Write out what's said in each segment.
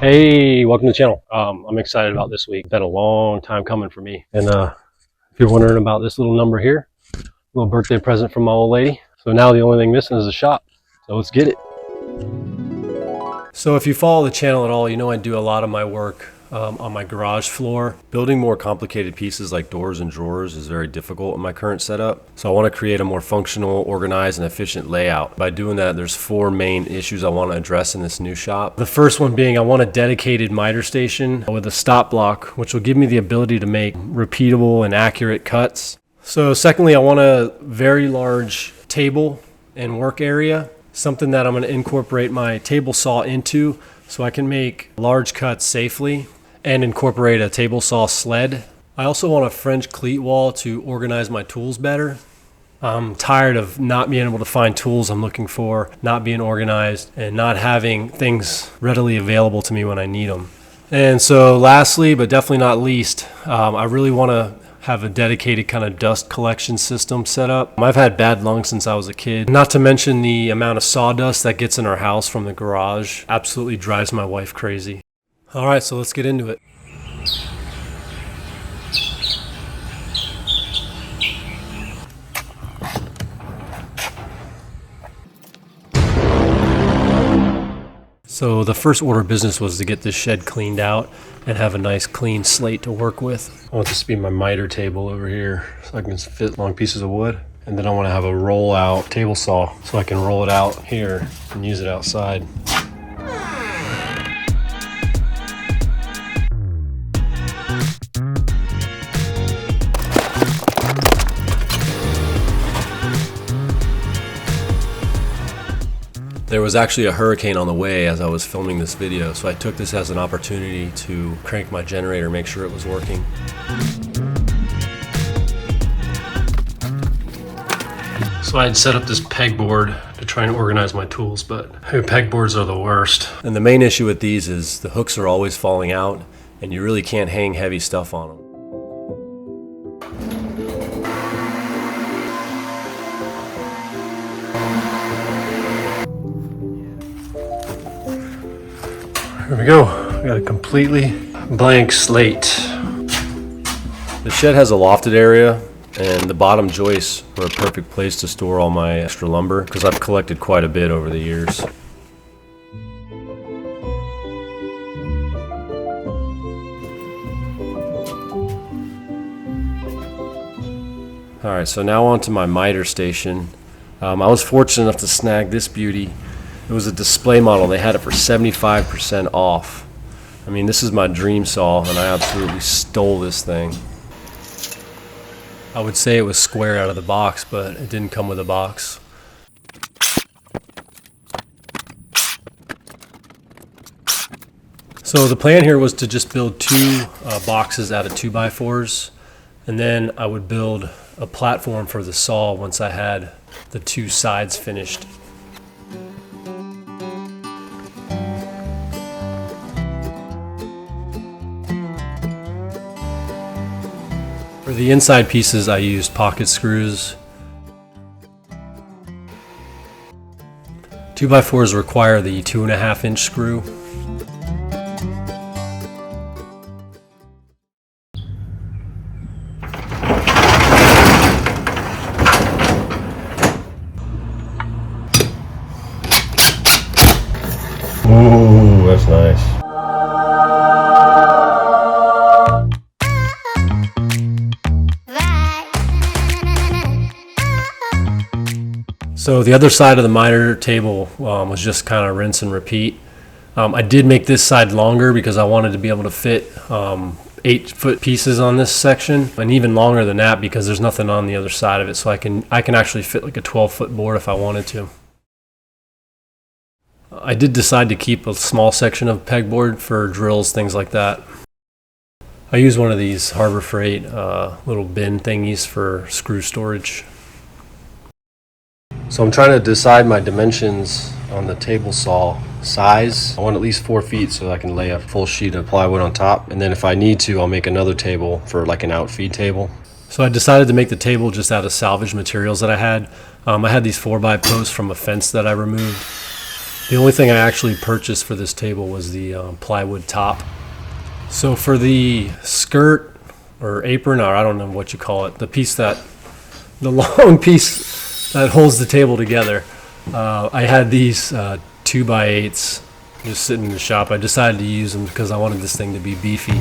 Hey, welcome to the channel. I'm excited about this week. It's been a long time coming for me. And if you're wondering about this little number here, little birthday present from my old lady. So now the only thing missing is a shop. So let's get it. So if you follow the channel at all, you know I do a lot of my work on my garage floor. Building more complicated pieces like doors and drawers is very difficult in my current setup. So I want to create a more functional, organized, and efficient layout. By doing that, there's four main issues I want to address in this new shop. The first one being I want a dedicated miter station with a stop block, which will give me the ability to make repeatable and accurate cuts. So secondly, I want a very large table and work area, something that I'm going to incorporate my table saw into so I can make large cuts safely and incorporate a table saw sled. I also want a French cleat wall to organize my tools better. I'm tired of not being able to find tools I'm looking for, not being organized, and not having things readily available to me when I need them. And so lastly, but definitely not least, I really want to have a dedicated kind of dust collection system set up. I've had bad lungs since I was a kid. Not to mention the amount of sawdust that gets in our house from the garage absolutely drives my wife crazy. All right, so let's get into it. So the first order of business was to get this shed cleaned out and have a nice clean slate to work with. I want this to be my miter table over here so I can fit long pieces of wood. And then I want to have a roll out table saw so I can roll it out here and use it outside. There was actually a hurricane on the way as I was filming this video, so I took this as an opportunity to crank my generator, make sure it was working. So I had set up this pegboard to try and organize my tools, but pegboards are the worst. And the main issue with these is the hooks are always falling out, and you really can't hang heavy stuff on them. Here we go. We got a completely blank slate. The shed has a lofted area, and the bottom joists are a perfect place to store all my extra lumber because I've collected quite a bit over the years. All right, so now on to my miter station. I was fortunate enough to snag this beauty. It was a display model. They had it for 75% off. I mean, this is my dream saw, and I absolutely stole this thing. I would say it was square out of the box, but it didn't come with a box. So the plan here was to just build two boxes out of 2x4s, and then I would build a platform for the saw once I had the two sides finished. For the inside pieces, I used pocket screws. 2x4s require the 2.5-inch screw. Ooh, that's nice. So the other side of the miter table was just kind of rinse and repeat. I did make this side longer because I wanted to be able to fit 8-foot pieces on this section, and even longer than that because there's nothing on the other side of it, so I can actually fit like a 12-foot board if I wanted to. I did decide to keep a small section of pegboard for drills, things like that. I use one of these Harbor Freight little bin thingies for screw storage. So I'm trying to decide my dimensions on the table saw size. I want at least 4 feet so I can lay a full sheet of plywood on top. And then if I need to, I'll make another table for like an outfeed table. So I decided to make the table just out of salvage materials that I had. I had these 4x posts from a fence that I removed. The only thing I actually purchased for this table was the plywood top. So for the skirt or apron, or I don't know what you call it, the long piece that holds the table together, I had these 2x8s just sitting in the shop. I decided to use them because I wanted this thing to be beefy.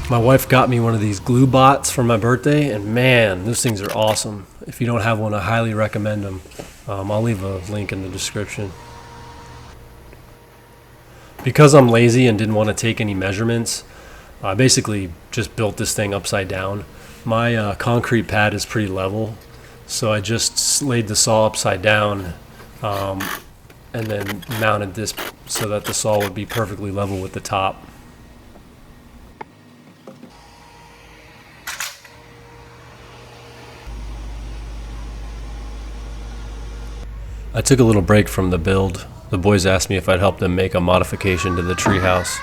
My wife got me one of these glue bots for my birthday, and man, those things are awesome. If you don't have one, I highly recommend them. I'll leave a link in the description. Because I'm lazy and didn't want to take any measurements, I basically just built this thing upside down. My concrete pad is pretty level, so I just laid the saw upside down and then mounted this so that the saw would be perfectly level with the top. I took a little break from the build. The boys asked me if I'd help them make a modification to the treehouse.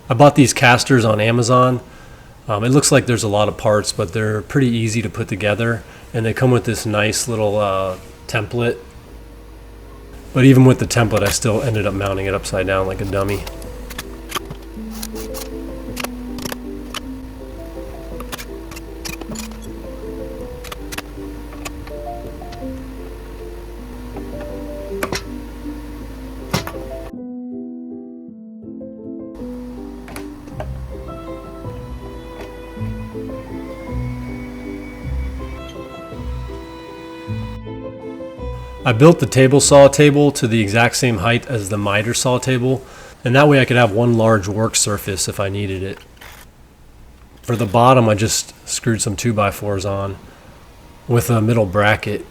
I bought these casters on Amazon. It looks like there's a lot of parts, but they're pretty easy to put together, and they come with this nice little template. But even with the template, I still ended up mounting it upside down like a dummy. I built the table saw table to the exact same height as the miter saw table, and that way I could have one large work surface if I needed it. For the bottom, I just screwed some 2x4s on with a middle bracket,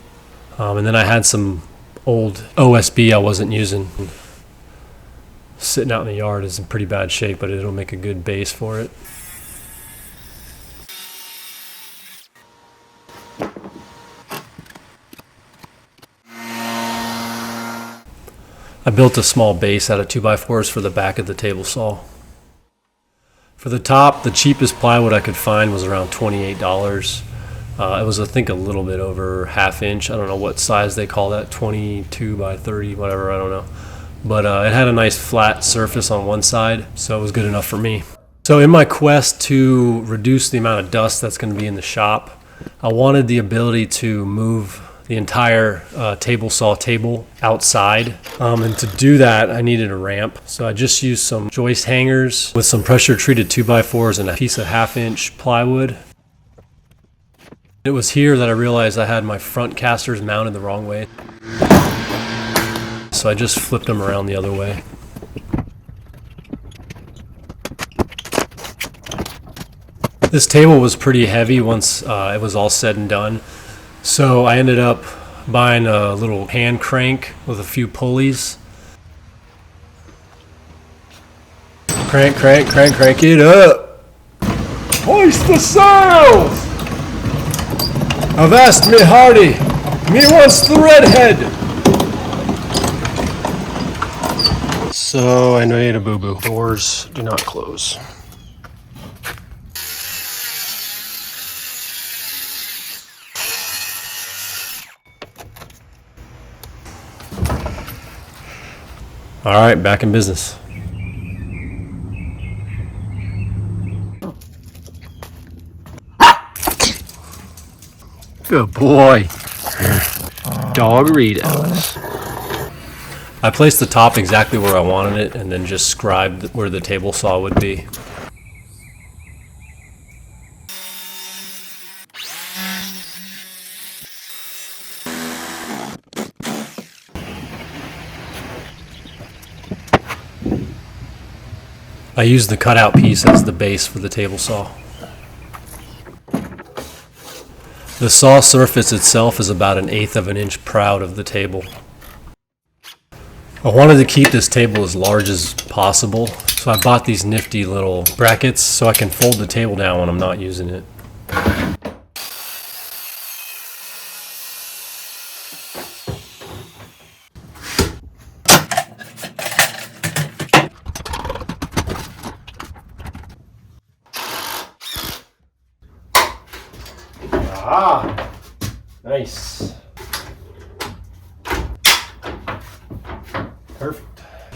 and then I had some old OSB I wasn't using. Sitting out in the yard is in pretty bad shape, but it'll make a good base for it. I built a small base out of 2x4s for the back of the table saw. For the top, the cheapest plywood I could find was around $28. It was, I think, a little bit over ½ inch. I don't know what size they call that, 22 by 30, whatever, I don't know. But it had a nice flat surface on one side, so it was good enough for me. So in my quest to reduce the amount of dust that's going to be in the shop, I wanted the ability to move the entire table saw table outside, and to do that I needed a ramp, so I just used some joist hangers with some pressure treated 2x4s and a piece of ½ inch plywood. It was here that I realized I had my front casters mounted the wrong way, so I just flipped them around the other way. This table was pretty heavy once it was all said and done. So I ended up buying a little hand crank with a few pulleys. Crank, crank, crank, crank it up. Hoist the sails! Avast me hearty, me wants the redhead. So I made a boo-boo. Doors do not close. All right, back in business. Good boy. Dogritos. I placed the top exactly where I wanted it and then just scribed where the table saw would be. I used the cutout piece as the base for the table saw. The saw surface itself is about 1/8 of an inch proud of the table. I wanted to keep this table as large as possible, So I bought these nifty little brackets so I can fold the table down when I'm not using it. Ah, nice. Perfect.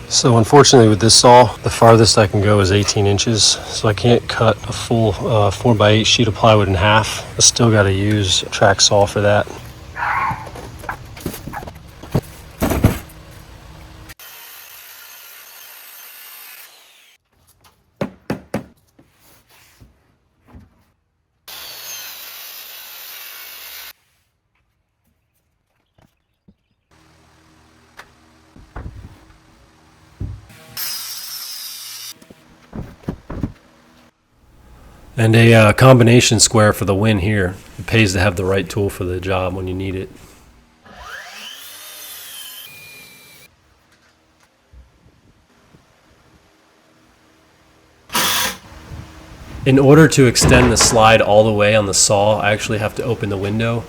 So unfortunately with this saw, the farthest I can go is 18 inches. So I can't cut a full 4x8 sheet of plywood in half. I still got to use a track saw for that. And a combination square for the win here. It pays to have the right tool for the job when you need it. In order to extend the slide all the way on the saw, I actually have to open the window.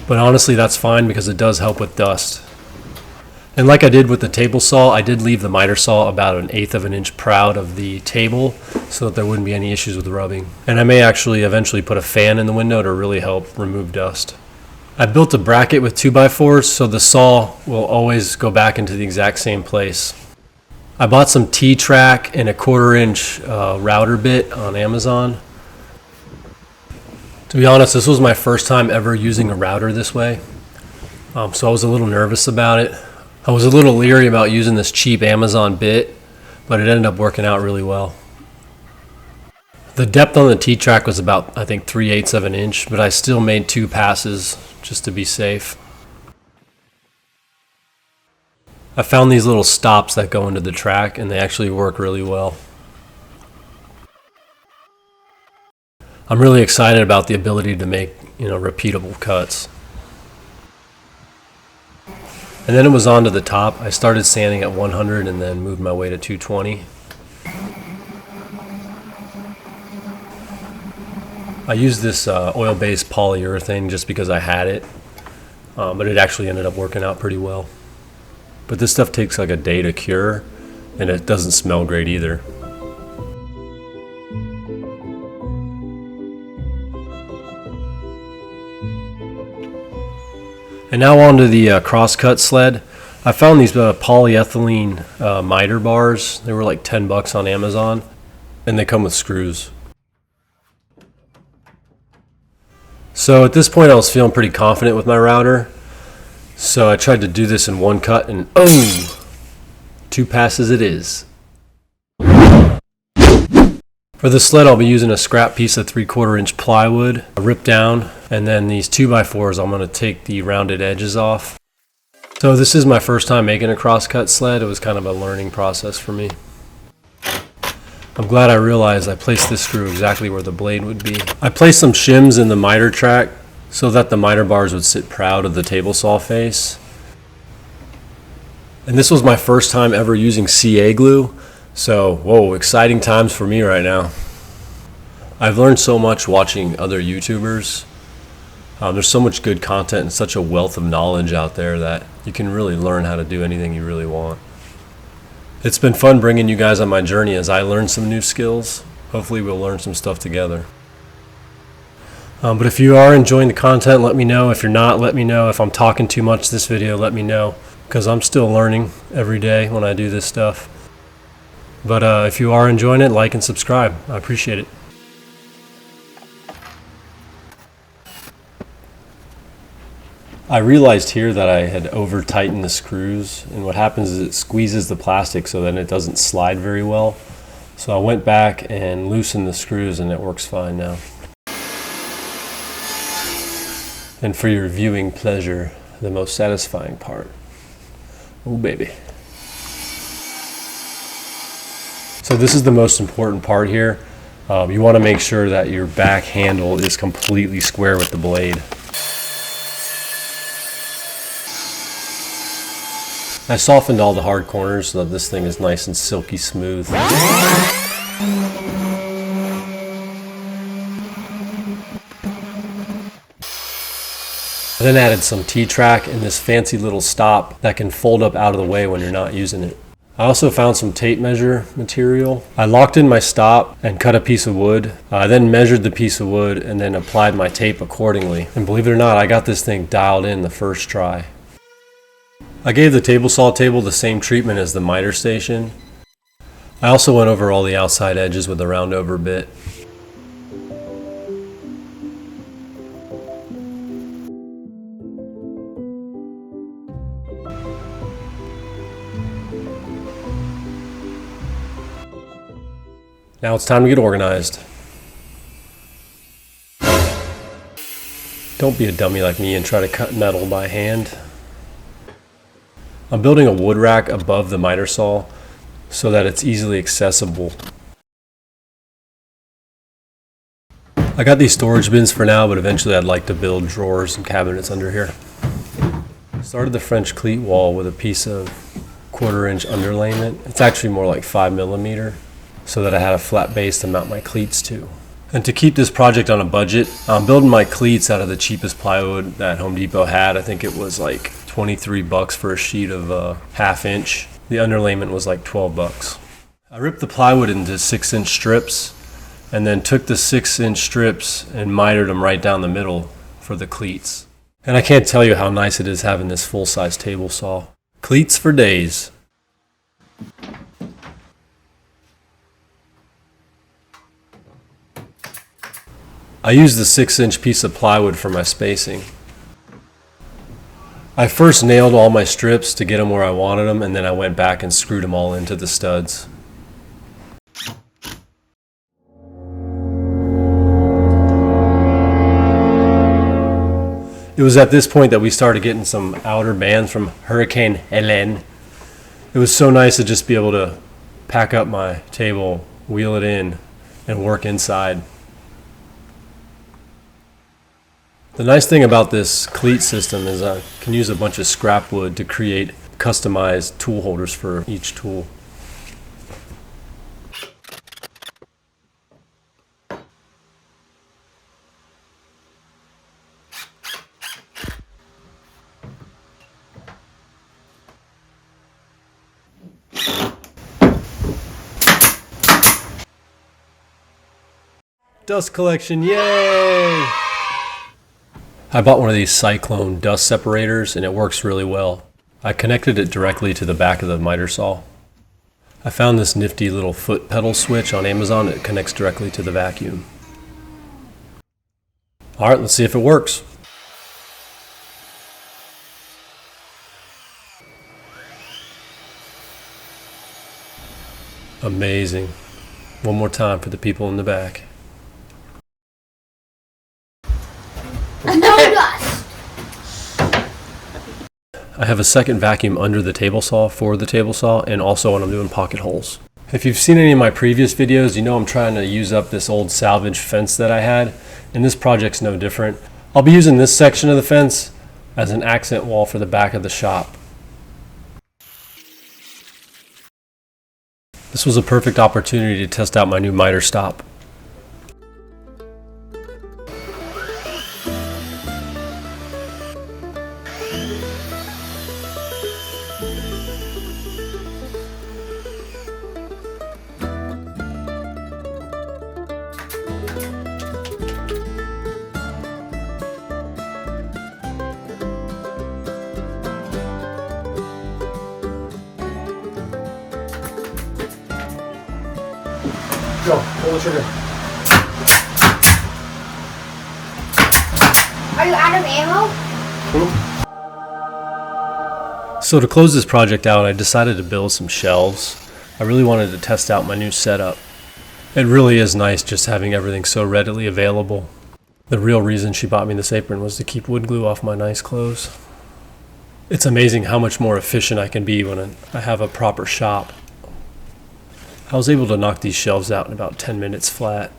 But honestly, that's fine because it does help with dust. And like I did with the table saw, I did leave the miter saw about 1/8 of an inch proud of the table so that there wouldn't be any issues with rubbing. And I may actually eventually put a fan in the window to really help remove dust. I built a bracket with 2x4s so the saw will always go back into the exact same place. I bought some T-track and a 1/4 inch router bit on Amazon. To be honest, this was my first time ever using a router this way. So I was a little nervous about it. I was a little leery about using this cheap Amazon bit, but it ended up working out really well. The depth on the T-track was about, I think, 3/8 of an inch, but I still made 2 passes just to be safe. I found these little stops that go into the track, and they actually work really well. I'm really excited about the ability to make, repeatable cuts. And then it was on to the top. I started sanding at 100 and then moved my way to 220. I used this oil-based polyurethane just because I had it, but it actually ended up working out pretty well. But this stuff takes like a day to cure, and it doesn't smell great either. And now on to the crosscut sled. I found these polyethylene miter bars. They were like $10 on Amazon, and they come with screws. So at this point I was feeling pretty confident with my router. So I tried to do this in one cut, and 2 passes it is. For the sled, I'll be using a scrap piece of 3/4 inch plywood, ripped down, and then these 2x4s, I'm going to take the rounded edges off. So this is my first time making a crosscut sled. It was kind of a learning process for me. I'm glad I realized I placed this screw exactly where the blade would be. I placed some shims in the miter track so that the miter bars would sit proud of the table saw face. And this was my first time ever using CA glue. So, whoa, exciting times for me right now. I've learned so much watching other YouTubers. There's so much good content and such a wealth of knowledge out there that you can really learn how to do anything you really want. It's been fun bringing you guys on my journey as I learn some new skills. Hopefully we'll learn some stuff together. But if you are enjoying the content, let me know. If you're not, let me know. If I'm talking too much this video, let me know, because I'm still learning every day when I do this stuff. But if you are enjoying it, like and subscribe. I appreciate it. I realized here that I had over tightened the screws, and what happens is it squeezes the plastic so then it doesn't slide very well. So I went back and loosened the screws, and it works fine now. And for your viewing pleasure, the most satisfying part. Oh baby. So this is the most important part here. You want to make sure that your back handle is completely square with the blade. I softened all the hard corners so that this thing is nice and silky smooth. I then added some T-track and this fancy little stop that can fold up out of the way when you're not using it. I also found some tape measure material. I locked in my stop and cut a piece of wood. I then measured the piece of wood and then applied my tape accordingly. And believe it or not, I got this thing dialed in the first try. I gave the table saw table the same treatment as the miter station. I also went over all the outside edges with a round over bit. Now it's time to get organized. Don't be a dummy like me and try to cut metal by hand. I'm building a wood rack above the miter saw so that it's easily accessible. I got these storage bins for now, but eventually I'd like to build drawers and cabinets under here. Started the French cleat wall with a piece of 1/4 inch underlayment. It's actually more like 5mm, so that I had a flat base to mount my cleats to. And to keep this project on a budget, I'm building my cleats out of the cheapest plywood that Home Depot had. I think it was like $23 for a sheet of 1/2 inch. The underlayment was like $12. I ripped the plywood into 6-inch strips and then took the 6-inch strips and mitered them right down the middle for the cleats. And I can't tell you how nice it is having this full-size table saw. Cleats for days. I used the 6-inch piece of plywood for my spacing. I first nailed all my strips to get them where I wanted them, and then I went back and screwed them all into the studs. It was at this point that we started getting some outer bands from Hurricane Helen. It was so nice to just be able to pack up my table, wheel it in, and work inside. The nice thing about this cleat system is I can use a bunch of scrap wood to create customized tool holders for each tool. Dust collection, yay! I bought one of these Cyclone dust separators and it works really well. I connected it directly to the back of the miter saw. I found this nifty little foot pedal switch on Amazon that connects directly to the vacuum. Alright, let's see if it works. Amazing. One more time for the people in the back. No dust. I have a second vacuum under the table saw for the table saw and also when I'm doing pocket holes. If you've seen any of my previous videos, you know I'm trying to use up this old salvage fence that I had, and this project's no different. I'll be using this section of the fence as an accent wall for the back of the shop. This was a perfect opportunity to test out my new miter stop. Go, pull the trigger. Are you out of ammo? So to close this project out, I decided to build some shelves. I really wanted to test out my new setup. It really is nice just having everything so readily available. The real reason she bought me this apron was to keep wood glue off my nice clothes. It's amazing how much more efficient I can be when I have a proper shop. I was able to knock these shelves out in about 10 minutes flat.